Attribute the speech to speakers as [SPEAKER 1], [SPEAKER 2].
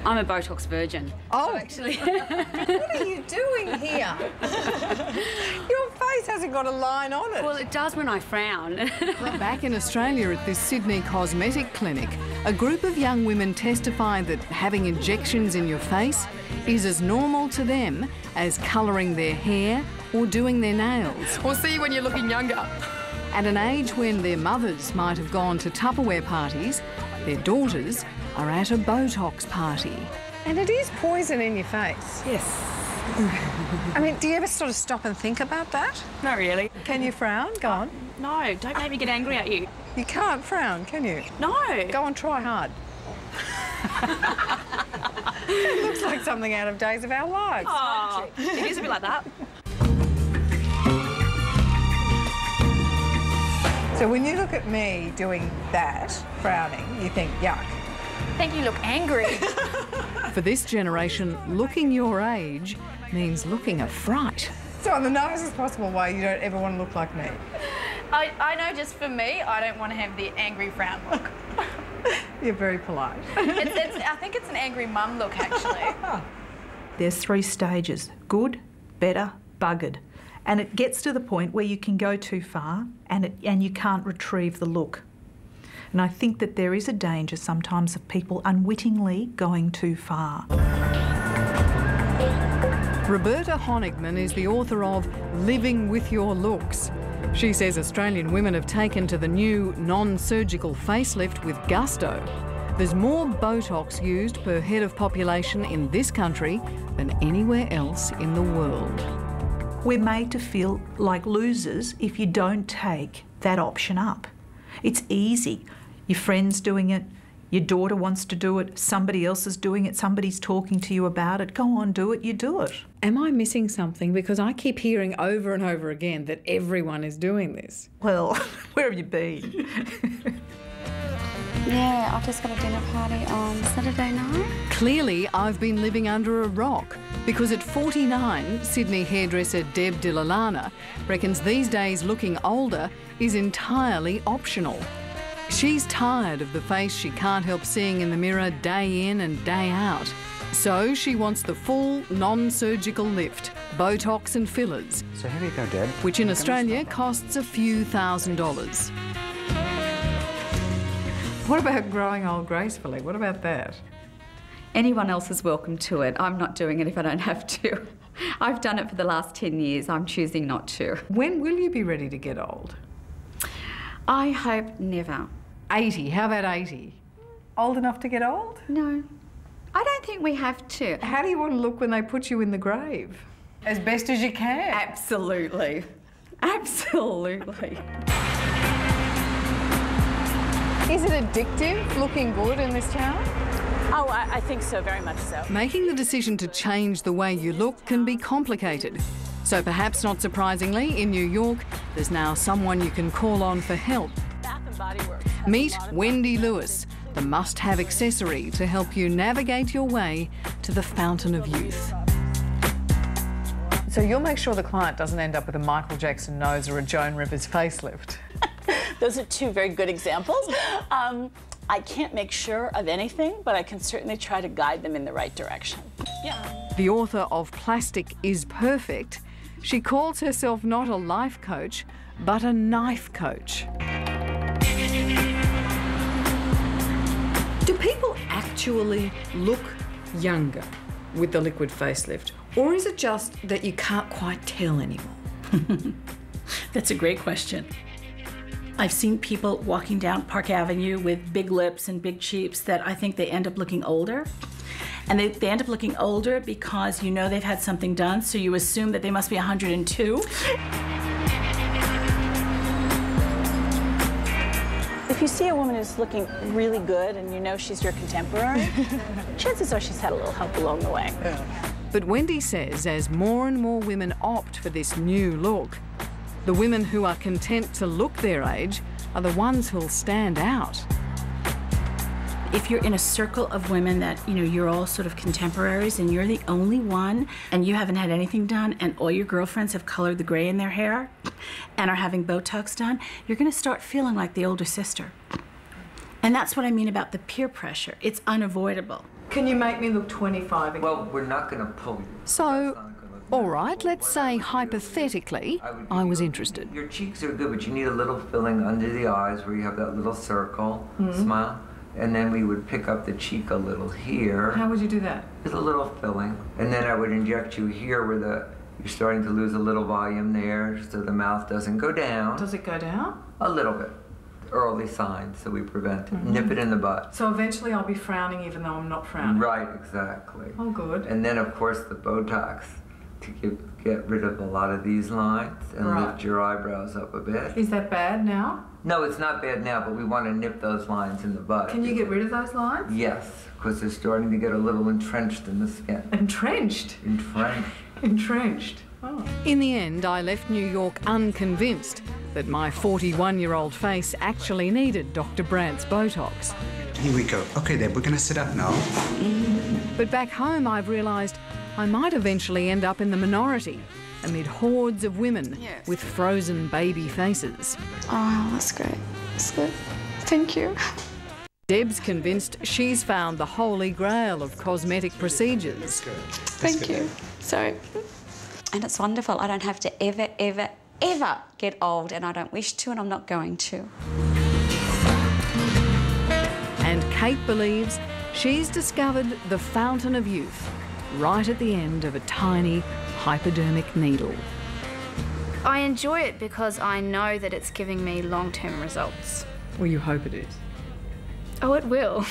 [SPEAKER 1] I'm a Botox virgin.
[SPEAKER 2] Oh,
[SPEAKER 1] so actually.
[SPEAKER 2] What are you doing here? Your face hasn't got a line on it.
[SPEAKER 1] Well, it does when I frown.
[SPEAKER 3] Back in Australia at this Sydney cosmetic clinic, a group of young women testify that having injections in your face is as normal to them as colouring their hair or doing their nails.
[SPEAKER 2] We'll see you when you're looking younger.
[SPEAKER 3] At an age when their mothers might have gone to Tupperware parties, their daughters are at a Botox party.
[SPEAKER 2] And it is poison in your face.
[SPEAKER 1] Yes.
[SPEAKER 2] I mean, do you ever sort of stop and think about that?
[SPEAKER 1] Not really.
[SPEAKER 2] Can you frown? Go on.
[SPEAKER 1] No, don't make me get angry at you.
[SPEAKER 2] You can't frown, can you?
[SPEAKER 1] No.
[SPEAKER 2] Go on, try hard. It looks like something out of Days of Our Lives.
[SPEAKER 1] Oh, it is a bit like that.
[SPEAKER 2] So when you look at me doing that, frowning, you think, yuck.
[SPEAKER 1] I think you look angry.
[SPEAKER 3] For this generation, looking your age means looking a fright.
[SPEAKER 2] So in the nicest possible way, you don't ever want to look like me.
[SPEAKER 4] I know just for me, I don't want to have the angry frown look.
[SPEAKER 2] You're very polite.
[SPEAKER 4] I think it's an angry mum look, actually.
[SPEAKER 5] There's 3 stages: good, better, buggered. And it gets to the point where you can go too far and you can't retrieve the look. And I think that there is a danger sometimes of people unwittingly going too far.
[SPEAKER 3] Roberta Honigman is the author of Living with Your Looks. She says Australian women have taken to the new non-surgical facelift with gusto. There's more Botox used per head of population in this country than anywhere else in the world.
[SPEAKER 5] We're made to feel like losers if you don't take that option up. It's easy. Your friend's doing it, your daughter wants to do it, somebody else is doing it, somebody's talking to you about it. Go on, do it, you do it.
[SPEAKER 3] Am I missing something? Because I keep hearing over and over again that everyone is doing this.
[SPEAKER 5] Well, where have you been?
[SPEAKER 1] Yeah, I've just got a dinner party on Saturday night.
[SPEAKER 3] Clearly, I've been living under a rock, because at 49, Sydney hairdresser Deb Dilalana reckons these days looking older is entirely optional. She's tired of the face she can't help seeing in the mirror day in and day out. So she wants the full non-surgical lift, Botox and fillers.
[SPEAKER 6] So here you go, Deb.
[SPEAKER 3] Which in Australia costs a few $1,000s.
[SPEAKER 2] What about growing old gracefully? What about that?
[SPEAKER 7] Anyone else is welcome to it. I'm not doing it if I don't have to. I've done it for the last 10 years. I'm choosing not to.
[SPEAKER 2] When will you be ready to get old?
[SPEAKER 7] I hope never.
[SPEAKER 2] 80. How about 80? Old enough to get old?
[SPEAKER 7] No. I don't think we have to.
[SPEAKER 2] How do you want to look when they put you in the grave? As best as you can.
[SPEAKER 7] Absolutely. Absolutely.
[SPEAKER 2] Is it addictive, looking good in this town?
[SPEAKER 4] Oh, I think so, very much so.
[SPEAKER 3] Making the decision to change the way you look can be complicated. So perhaps not surprisingly, in New York, there's now someone you can call on for help.
[SPEAKER 4] Bath and Body Works.
[SPEAKER 3] Meet Wendy Lewis, the must-have accessory to help you navigate your way to the fountain of youth.
[SPEAKER 2] So you'll make sure the client doesn't end up with a Michael Jackson nose or a Joan Rivers facelift.
[SPEAKER 8] Those are 2 very good examples. I can't make sure of anything, but I can certainly try to guide them in the right direction. Yeah.
[SPEAKER 3] The author of Plastic is Perfect, she calls herself not a life coach, but a knife coach. Do people actually look younger with the liquid facelift? Or is it just that you can't quite tell anymore?
[SPEAKER 9] That's a great question. I've seen people walking down Park Avenue with big lips and big cheeks that I think they end up looking older. And they end up looking older because you know they've had something done, so you assume that they must be 102.
[SPEAKER 8] If you see a woman who's looking really good and you know she's your contemporary, chances are she's had a little help along the way.
[SPEAKER 3] But Wendy says as more and more women opt for this new look, the women who are content to look their age are the ones who'll stand out.
[SPEAKER 9] If you're in a circle of women that, you know, you're all sort of contemporaries and you're the only one and you haven't had anything done and all your girlfriends have colored the gray in their hair and are having Botox done, you're going to start feeling like the older sister. And that's what I mean about the peer pressure. It's unavoidable.
[SPEAKER 5] Can you make me look 25 again?
[SPEAKER 6] Well, we're not going to pull you.
[SPEAKER 3] So, all right, let's say hypothetically I was interested.
[SPEAKER 6] Your cheeks are good, but you need a little filling under the eyes where you have that little circle. Smile. And then we would pick up the cheek a little here.
[SPEAKER 5] How would you do that?
[SPEAKER 6] With a little filling. And then I would inject you here where you're starting to lose a little volume there so the mouth doesn't go down.
[SPEAKER 5] Does it go down?
[SPEAKER 6] A little bit. Early signs, so we prevent it. Nip it in the butt.
[SPEAKER 5] So eventually I'll be frowning even though I'm not frowning?
[SPEAKER 6] Right, exactly.
[SPEAKER 5] Oh, good.
[SPEAKER 6] And then, of course, the Botox to get rid of a lot of these lines and lift your eyebrows up a bit.
[SPEAKER 5] Is that bad now?
[SPEAKER 6] No, it's not bad now, but we want to nip those lines in the butt.
[SPEAKER 5] Can you get rid of those lines?
[SPEAKER 6] Yes, because they're starting to get a little entrenched in the skin.
[SPEAKER 5] Entrenched?
[SPEAKER 6] Entrenched.
[SPEAKER 5] Entrenched. Oh.
[SPEAKER 3] In the end, I left New York unconvinced that my 41-year-old face actually needed Dr. Brandt's Botox.
[SPEAKER 10] Here we go. Okay, then, we're going to sit up now.
[SPEAKER 3] But back home, I've realised I might eventually end up in the minority amid hordes of women with frozen baby faces.
[SPEAKER 1] Oh, that's great. That's good. Thank you.
[SPEAKER 3] Deb's convinced she's found the holy grail of cosmetic procedures.
[SPEAKER 1] Thank you. So,
[SPEAKER 7] And it's wonderful. I don't have to ever, ever, ever get old, and I don't wish to, and I'm not going to.
[SPEAKER 3] And Hkeik believes she's discovered the fountain of youth right at the end of a tiny hypodermic needle.
[SPEAKER 4] I enjoy it because I know that it's giving me long-term results.
[SPEAKER 3] Well, you hope it is.
[SPEAKER 4] Oh, it will.